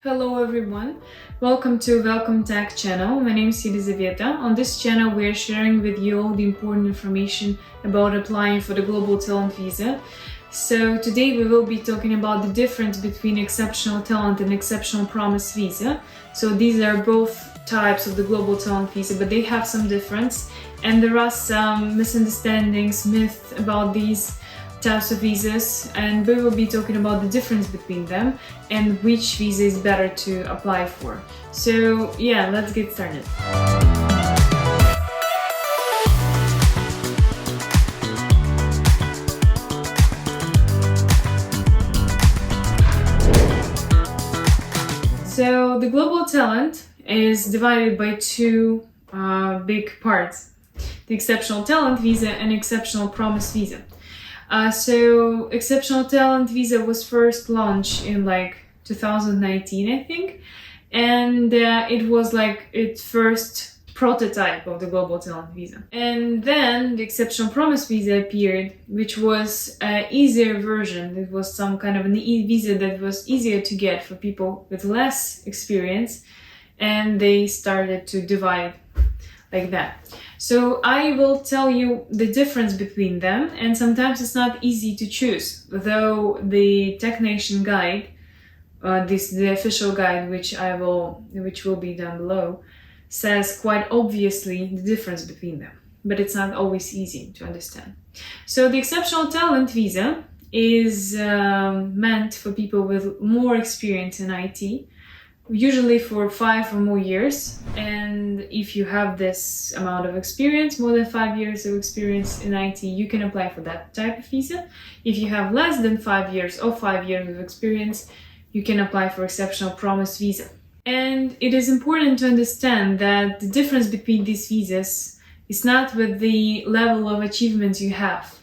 Hello everyone, welcome to WelcomeTech channel. My name is Elizaveta. On this channel we are sharing with you all the important information about applying for the Global Talent Visa. So today we will be talking about the difference between Exceptional Talent and Exceptional Promise Visa. So these are both types of the Global Talent Visa, but they have some difference, and there are some misunderstandings, myths about these types of visas, and we will be talking about the difference between them and which visa is better to apply for. So yeah, let's get started. So the global talent is divided by two big parts: the exceptional talent visa and exceptional promise visa. So Exceptional Talent Visa was first launched in 2019, I think, and it was its first prototype of the Global Talent Visa. And then the Exceptional Promise Visa appeared, which was an easier version. It was some kind of an visa that was easier to get for people with less experience, and they started to divide like that. So I will tell you the difference between them, and sometimes it's not easy to choose, though the Technation guide, the official guide, which will be down below, says quite obviously the difference between them, but it's not always easy to understand. So the Exceptional Talent Visa is meant for people with more experience in IT, usually for 5 or more years. And if you have this amount of experience, more than 5 years of experience in IT, you can apply for that type of visa. If you have less than 5 years or 5 years of experience, you can apply for Exceptional Promise Visa. And it is important to understand that the difference between these visas is not with the level of achievements you have,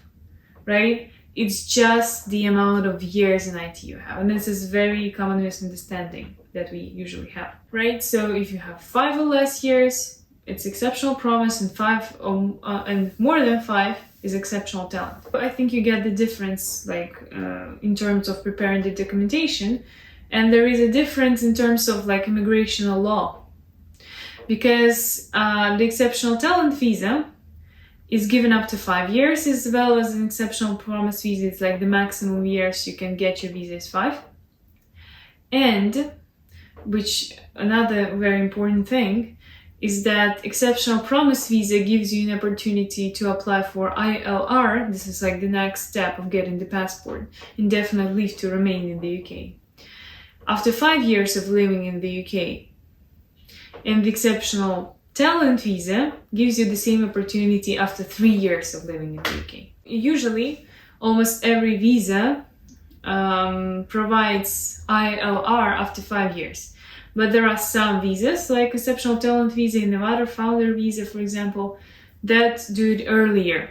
right? It's just the amount of years in IT you have. And this is very common misunderstanding that we usually have, right? So if you have 5 or less years, it's Exceptional Promise, and 5 and more than 5 is Exceptional Talent. But I think you get the difference in terms of preparing the documentation, and there is a difference in terms of immigration law, because the Exceptional Talent Visa is given up to 5 years, as well as an Exceptional Promise Visa. It's the maximum years you can get your visa is 5. And which another very important thing is that Exceptional Promise Visa gives you an opportunity to apply for ILR. This is the next step of getting the passport, indefinite leave to remain in the UK, after 5 years of living in the UK. And the Exceptional Talent Visa gives you the same opportunity after 3 years of living in the UK. Usually, almost every visa provides ILR after 5 years. But there are some visas, like Exceptional Talent Visa and Nevada Founder Visa, for example, that do it earlier.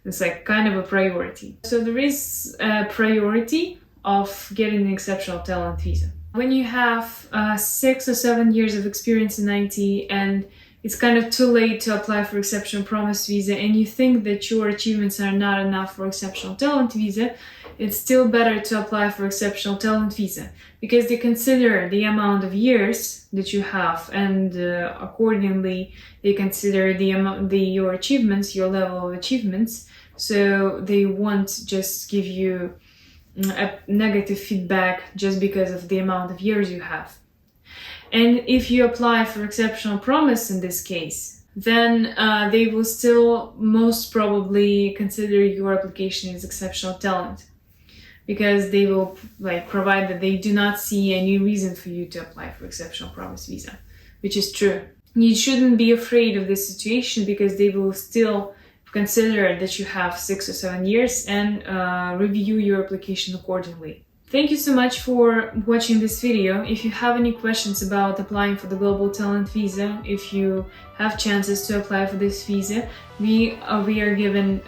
It's kind of a priority. So there is a priority of getting an Exceptional Talent Visa. When you have 6 or 7 years of experience in IT and it's kind of too late to apply for Exceptional Promise Visa, and you think that your achievements are not enough for Exceptional Talent Visa, it's still better to apply for Exceptional Talent Visa, because they consider the amount of years that you have, and accordingly they consider your achievements, your level of achievements. So they won't just give you a negative feedback just because of the amount of years you have. And if you apply for Exceptional Promise in this case, then they will still most probably consider your application as Exceptional Talent, because they will provide that they do not see any reason for you to apply for Exceptional Promise Visa, which is true. You shouldn't be afraid of this situation, because they will still consider that you have 6 or 7 years and review your application accordingly. Thank you so much for watching this video. If you have any questions about applying for the Global Talent Visa, if you have chances to apply for this visa, we are given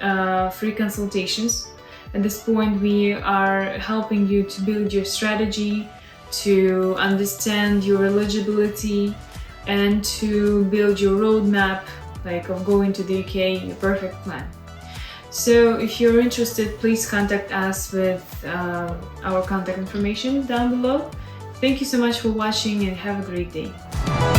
free consultations. At this point, we are helping you to build your strategy, to understand your eligibility, and to build your roadmap of going to the UK, your perfect plan. So if you're interested, please contact us with our contact information down below. Thank you so much for watching and have a great day.